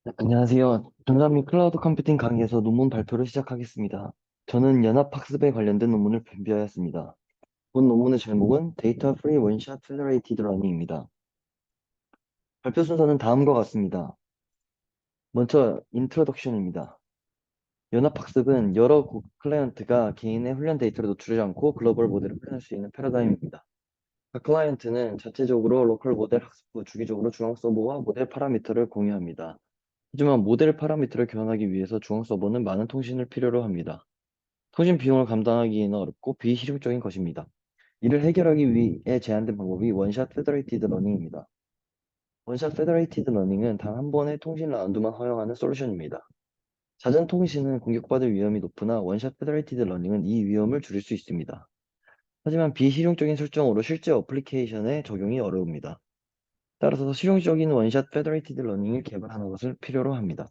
네, 안녕하세요. 전자미 클라우드 컴퓨팅 강의에서 논문 발표를 시작하겠습니다. 저는 연합학습에 관련된 논문을 준비하였습니다. 본 논문의 제목은 Data Free One-Shot Federated Learning입니다. 발표 순서는 다음과 같습니다. 먼저 인트로덕션입니다. 연합학습은 여러 클라이언트가 개인의 훈련 데이터를 노출하지 않고 글로벌 모델을 훈련할 수 있는 패러다임입니다. 각 클라이언트는 자체적으로 로컬 모델 학습 후 주기적으로 중앙 서버와 모델 파라미터를 공유합니다. 하지만 모델 파라미터를 교환하기 위해서 중앙 서버는 많은 통신을 필요로 합니다. 통신 비용을 감당하기에는 어렵고 비실용적인 것입니다. 이를 해결하기 위해 제안된 방법이 원샷 페더레이티드 러닝입니다. 원샷 페더레이티드 러닝은 단 한 번의 통신 라운드만 허용하는 솔루션입니다. 잦은 통신은 공격받을 위험이 높으나 원샷 페더레이티드 러닝은 이 위험을 줄일 수 있습니다. 하지만 비실용적인 설정으로 실제 어플리케이션에 적용이 어려웁니다. 따라서 실용적인 원샷 페더레이티드 러닝을 개발하는 것을 필요로 합니다.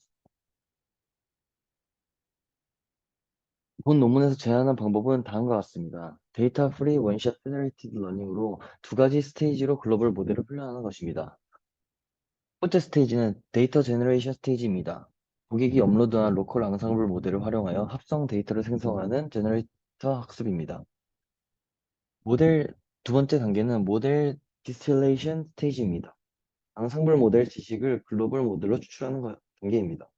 본 논문에서 제안한 방법은 다음과 같습니다. 데이터 프리 원샷 페더레이티드 러닝으로 두 가지 스테이지로 글로벌 모델을 훈련하는 것입니다. 첫 번째 스테이지는 데이터 제너레이션 스테이지입니다. 고객이 업로드한 로컬 앙상블 모델을 활용하여 합성 데이터를 생성하는 제너레이터 학습입니다. 모델 두 번째 단계는 모델 디스틸레이션 스테이지입니다. 앙상블 모델 지식을 글로벌 모델로 추출하는 단계입니다.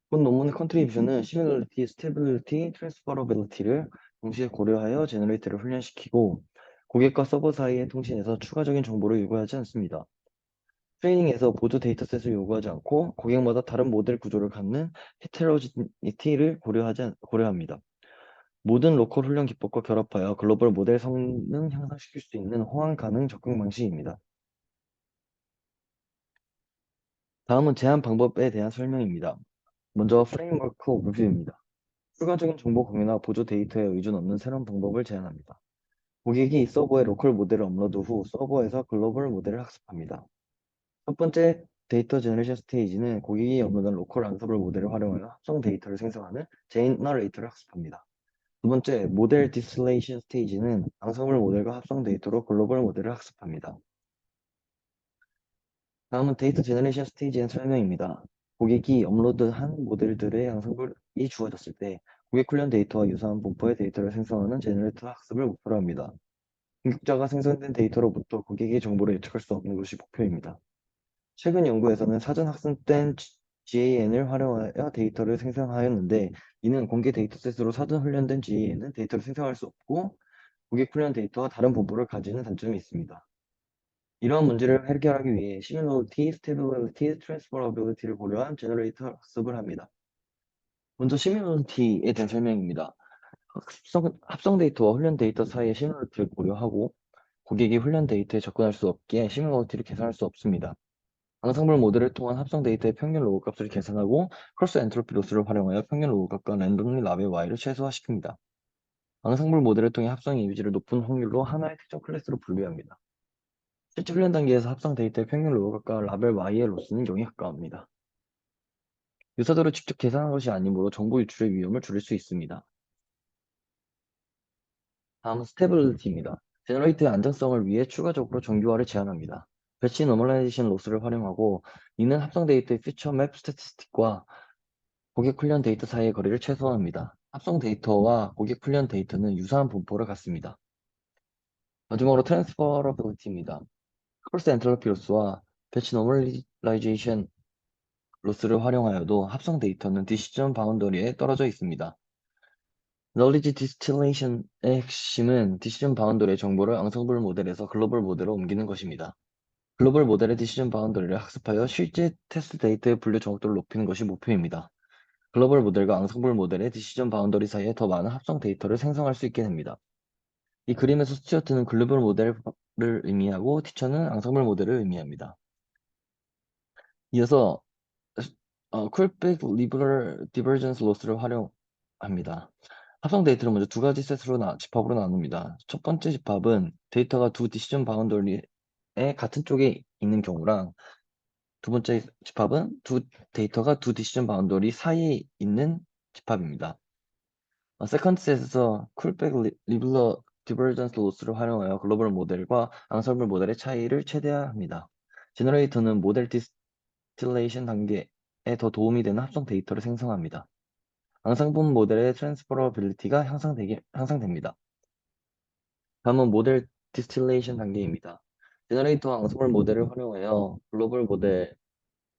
본 논문의 컨트리뷰션은 Similarity, Stability, Transferability를 동시에 고려하여 제너레이터를 훈련시키고 고객과 서버 사이의 통신에서 추가적인 정보를 요구하지 않습니다. 트레이닝에서 보조 데이터셋을 요구하지 않고 고객마다 다른 모델 구조를 갖는 헤테로지니티를 고려합니다. 모든 로컬 훈련 기법과 결합하여 글로벌 모델 성능 향상시킬 수 있는 호환 가능 접근 방식입니다. 다음은 제한 방법에 대한 설명입니다. 먼저 프레임워크 오버뷰입니다. 추가적인 정보 공유나 보조 데이터에 의존 없는 새로운 방법을 제안합니다. 고객이 서버에 로컬 모델을 업로드 후 서버에서 글로벌 모델을 학습합니다. 첫 번째 데이터 제너레이션 스테이지는 고객이 업로드한 로컬 안서블 모델을 활용하여 합성 데이터를 생성하는 제너레이터를 학습합니다. 두 번째 모델 디스틸레이션 스테이지는 앙서블 모델과 합성 데이터로 글로벌 모델을 학습합니다. 다음은 데이터 제너레이션 스테이지의 설명입니다. 고객이 업로드한 모델들의 양성글이 주어졌을 때 고객 훈련 데이터와 유사한 분포의 데이터를 생성하는 제너레이터 학습을 목표로 합니다. 공격자가 생성된 데이터로부터 고객의 정보를 예측할 수 없는 것이 목표입니다. 최근 연구에서는 사전 학습된 GAN을 활용하여 데이터를 생성하였는데 이는 공개 데이터셋으로 사전 훈련된 GAN은 데이터를 생성할 수 없고 고객 훈련 데이터와 다른 분포를 가지는 단점이 있습니다. 이러한 문제를 해결하기 위해 Similarity, Stability, Transferability를 고려한 제너레이터 학습을 합니다. 먼저 Similarity에 대한 설명입니다. 합성 데이터와 훈련 데이터 사이의 Similarity를 고려하고 고객이 훈련 데이터에 접근할 수 없게 Similarity를 계산할 수 없습니다. 앙상블 모델을 통한 합성 데이터의 평균 로그 값을 계산하고 크로스 엔트로피 로스를 활용하여 평균 로그 값과 랜덤리 라벨 Y를 최소화시킵니다. 앙상블 모델을 통해 합성 이미지를 높은 확률로 하나의 특정 클래스로 분류합니다. 실제 훈련 단계에서 합성 데이터의 평균 로그값과 라벨 Y의 로스는 0에 가까웁니다. 유사도를 직접 계산한 것이 아니므로 정보 유출의 위험을 줄일 수 있습니다. 다음은 스테빌리티입니다. 제너레이터의 안정성을 위해 추가적으로 정교화를 제한합니다. 배치 노멀라이제이션 로스를 활용하고 이는 합성 데이터의 퓨처 맵 스태티스틱과 고객 훈련 데이터 사이의 거리를 최소화합니다. 합성 데이터와 고객 훈련 데이터는 유사한 분포를 갖습니다. 마지막으로 트랜스퍼러빌리티입니다. 크로스 엔트로피 로스와 배치 노멀라이제이션 로스를 활용하여도 합성 데이터는 디시전 바운더리에 떨어져 있습니다. Knowledge Distillation의 핵심은 디시전 바운더리의 정보를 앙상블 모델에서 글로벌 모델로 옮기는 것입니다. 글로벌 모델의 디시전 바운더리를 학습하여 실제 테스트 데이터의 분류 정확도를 높이는 것이 목표입니다. 글로벌 모델과 앙상블 모델의 디시전 바운더리 사이에 더 많은 합성 데이터를 생성할 수 있게 됩니다. 이 그림에서 스튜어트는 글로벌 모델을 의미하고 티처는 앙상블 모델을 의미합니다. 이어서 쿨백 리버럴 디버전스 로스를 활용합니다. 합성 데이터를 먼저 두 가지 집합으로 나눕니다. 첫 번째 집합은 데이터가 두 디시전 바운더리에 같은 쪽에 있는 경우랑 두 번째 집합은 데이터가 두 디시전 바운더리 사이에 있는 집합입니다. 세컨드 셋에서 쿨백 리버럴 디버전스 로스를 활용하여 글로벌 모델과 앙서블 모델의 차이를 최대화합니다. 제너레이터는 모델 디스틸레이션 단계 더 도움이 되는 합성 데이터를 생성합니다. 앙상블 모델의 트랜스퍼러빌리티가 향상됩니다. 다음은 모델 디스틸레이션 단계입니다. 제너레이터와 앙상블 모델을 활용하여 글로벌 모델을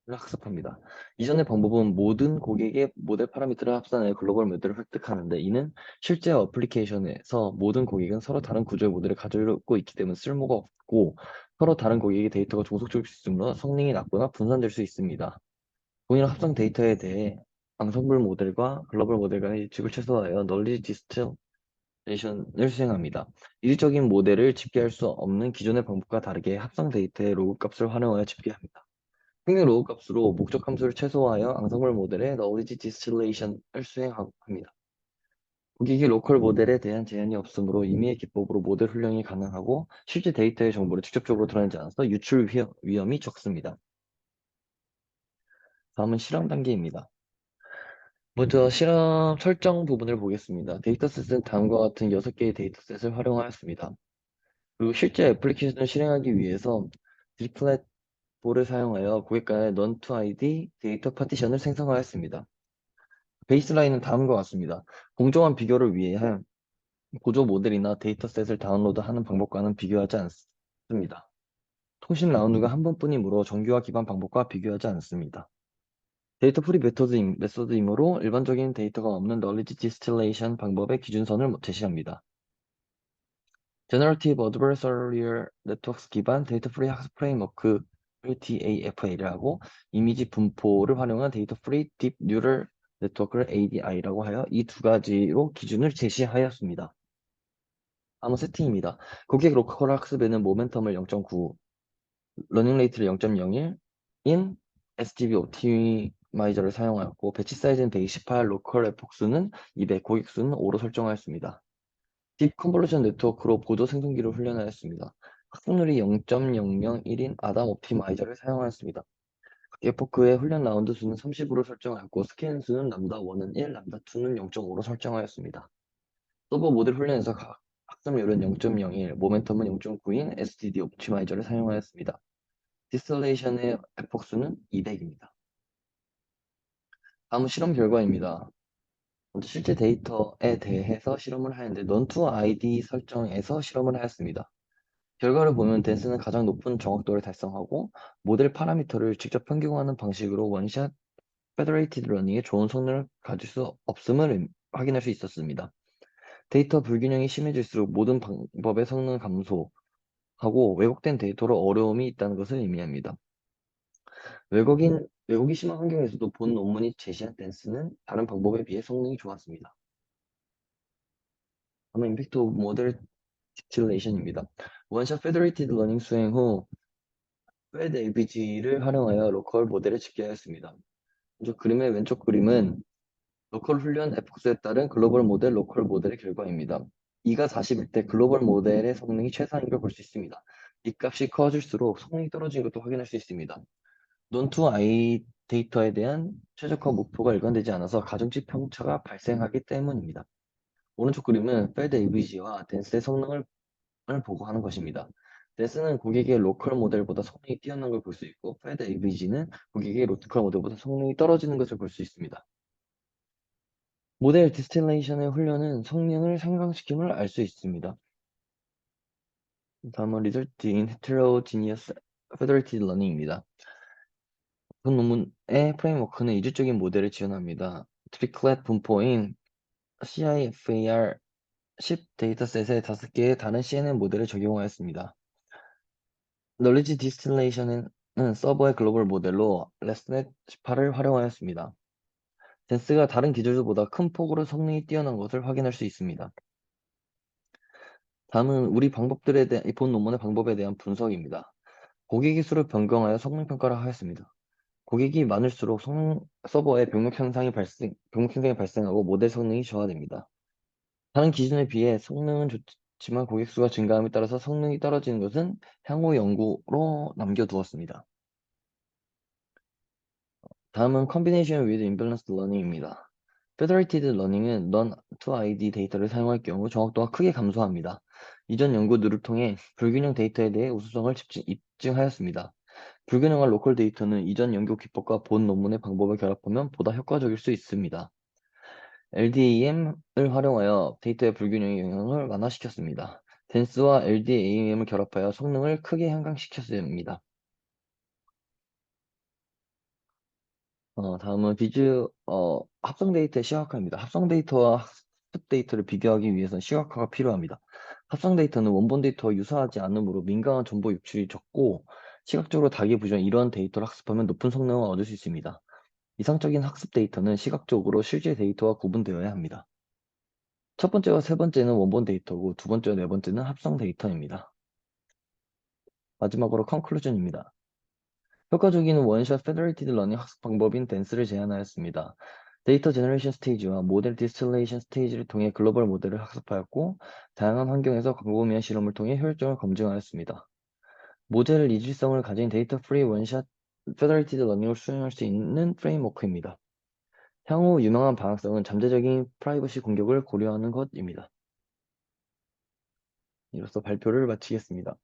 학습합니다. 이전의 방법은 모든 고객의 모델 파라미터를 합산해 글로벌 모델을 획득하는데, 이는 실제 어플리케이션에서 모든 고객은 서로 다른 구조의 모델을 가지고 있기 때문에 쓸모가 없고, 서로 다른 고객의 데이터가 종속될 수 있으므로 성능이 낮거나 분산될 수 있습니다. 동일한 합성 데이터에 대해 앙상블 모델과 글로벌 모델 간의 유축을 최소화하여 널리지 디스틸레이션을 수행합니다. 일적인 모델을 집계할 수 없는 기존의 방법과 다르게 합성 데이터의 로그 값을 활용하여 집계합니다. 평균 로그 값으로 목적 함수를 최소화하여 앙상블 모델의 널리지 디스틸레이션을 수행합니다. 고객이 로컬 모델에 대한 제한이 없으므로 임의의 기법으로 모델 훈련이 가능하고, 실제 데이터의 정보를 직접적으로 드러내지 않아서 유출 위험이 적습니다. 다음은 실험 단계입니다. 먼저 실험 설정 부분을 보겠습니다. 데이터셋은 다음과 같은 6개의 데이터셋을 활용하였습니다. 그리고 실제 애플리케이션을 실행하기 위해서 디플랫볼을 사용하여 고객 간의 non-to-id 데이터 파티션을 생성하였습니다. 베이스라인은 다음과 같습니다. 공정한 비교를 위해 구조 모델이나 데이터셋을 다운로드하는 방법과는 비교하지 않습니다. 통신 라운드가 한 번뿐이므로 정규화 기반 방법과 비교하지 않습니다. 데이터 프리 메서드이므로 일반적인 데이터가 없는 널리지 디스틸레이션 방법의 기준선을 제시합니다. Generative Adversarial Networks 기반 데이터 프리 학습 프레임워크를 DAFA를 하고, 이미지 분포를 활용한 데이터 프리 딥 뉴럴 네트워크를 ADI라고 하여 이 두 가지로 기준을 제시하였습니다. 다음은 세팅입니다. 고객 로컬 학습에는 모멘텀을 0.9, 러닝 레이트를 0.01인 SGB 옵티마이저를 사용하였고, 배치 사이즈는 128, 로컬 에폭수는 200, 고객 수는 5로 설정하였습니다. 딥 컨볼루션 네트워크로 보조 생성기를 훈련하였습니다. 학습률이 0.001인 아담 옵티마이저를 사용하였습니다. 에포크의 훈련 라운드 수는 30으로 설정하였고, 스캔 수는 람다1은 1, 람다2는 0.5로 설정하였습니다. 서버 모델 훈련에서 학습률은 0.01, 모멘텀은 0.9인 SDD 옵티마이저를 사용하였습니다. 디스틸레이션의 에폭수는 200입니다. 다음은 실험 결과입니다. 먼저 실제 데이터에 대해서 실험을 하였는데, non-to-id 설정에서 실험을 하였습니다. 결과를 보면 댄스는 가장 높은 정확도를 달성하고, 모델 파라미터를 직접 변경하는 방식으로 원샷 페더레이티드 러닝에 좋은 성능을 가질 수 없음을 확인할 수 있었습니다. 데이터 불균형이 심해질수록 모든 방법의 성능 감소하고, 왜곡된 데이터로 어려움이 있다는 것을 의미합니다. 왜곡이 심한 환경에서도 본 논문이 제시한 댄스는 다른 방법에 비해 성능이 좋았습니다. 다음은 임팩트 오브 모델 디틸레이션입니다. 원샷 페더레이티드 러닝 수행 후 FED ABG를 활용하여 로컬 모델을 집계하였습니다. 먼저 그림의 왼쪽 그림은 로컬 훈련 에폭스에 따른 글로벌 모델, 로컬 모델의 결과입니다. 2가 40일 때 글로벌 모델의 성능이 최상인 걸 볼 수 있습니다. 이 값이 커질수록 성능이 떨어지는 것도 확인할 수 있습니다. 논2i 데이터에 대한 최적화 목표가 일관되지 않아서 가중치 편차가 발생하기 때문입니다. 오른쪽 그림은 FED ABG와 댄스의 성능을 보고하는 것입니다. 댄스는 고객의 로컬 모델보다 성능이 뛰어난 걸 볼 수 있고, FED ABG는 고객의 로컬 모델보다 성능이 떨어지는 것을 볼 수 있습니다. 모델 디스틸레이션의 훈련은 성능을 상승시킴을 알 수 있습니다. 다음은 Result in Heterogeneous Federated Learning입니다. 본 논문의 프레임워크는 이주적인 모델을 지원합니다. 트리클렛 분포인 CIFAR 10 데이터셋에 5개의 다른 CNN 모델을 적용하였습니다. 널리지 디스틸레이션은 서버의 글로벌 모델로 레스넷 18을 활용하였습니다. 댄스가 다른 기술들보다 큰 폭으로 성능이 뛰어난 것을 확인할 수 있습니다. 다음은 본 논문의 방법에 대한 분석입니다. 고객의 수를 변경하여 성능 평가를 하였습니다. 고객이 많을수록 서버에 병력 현상이 발생하고 모델 성능이 저하됩니다. 다른 기준에 비해 성능은 좋지만 고객 수가 증가함에 따라서 성능이 떨어지는 것은 향후 연구로 남겨두었습니다. 다음은 Combination with Imbalanced Learning입니다. Federated Learning은 non-to-id 데이터를 사용할 경우 정확도가 크게 감소합니다. 이전 연구들을 통해 불균형 데이터에 대해 우수성을 입증하였습니다. 불균형한 로컬 데이터는 이전 연구 기법과 본 논문의 방법을 결합하면 보다 효과적일 수 있습니다. LDAM을 활용하여 데이터의 불균형의 영향을 완화시켰습니다. 댄스와 LDAM을 결합하여 성능을 크게 향상시켰습니다. 다음은 합성 데이터의 시각화입니다. 합성 데이터와 학습 데이터를 비교하기 위해서는 시각화가 필요합니다. 합성 데이터는 원본 데이터와 유사하지 않으므로 민감한 정보 유출이 적고 시각적으로 다기 부유한 이러한 데이터를 학습하면 높은 성능을 얻을 수 있습니다. 이상적인 학습 데이터는 시각적으로 실제 데이터와 구분되어야 합니다. 첫 번째와 세 번째는 원본 데이터고 두 번째와 네 번째는 합성 데이터입니다. 마지막으로 컨클루전입니다. 효과적인 원샷 페더레이티드 러닝 학습 방법인 댄스를 제안하였습니다. 데이터 제너레이션 스테이지와 모델 디스틸레이션 스테이지를 통해 글로벌 모델을 학습하였고 다양한 환경에서 광범위한 실험을 통해 효율성을 검증하였습니다. 모델 이질성을 가진 데이터 프리 원샷 페더레이티드 러닝을 수행할 수 있는 프레임워크입니다. 향후 유망한 방향성은 잠재적인 프라이버시 공격을 고려하는 것입니다. 이로써 발표를 마치겠습니다.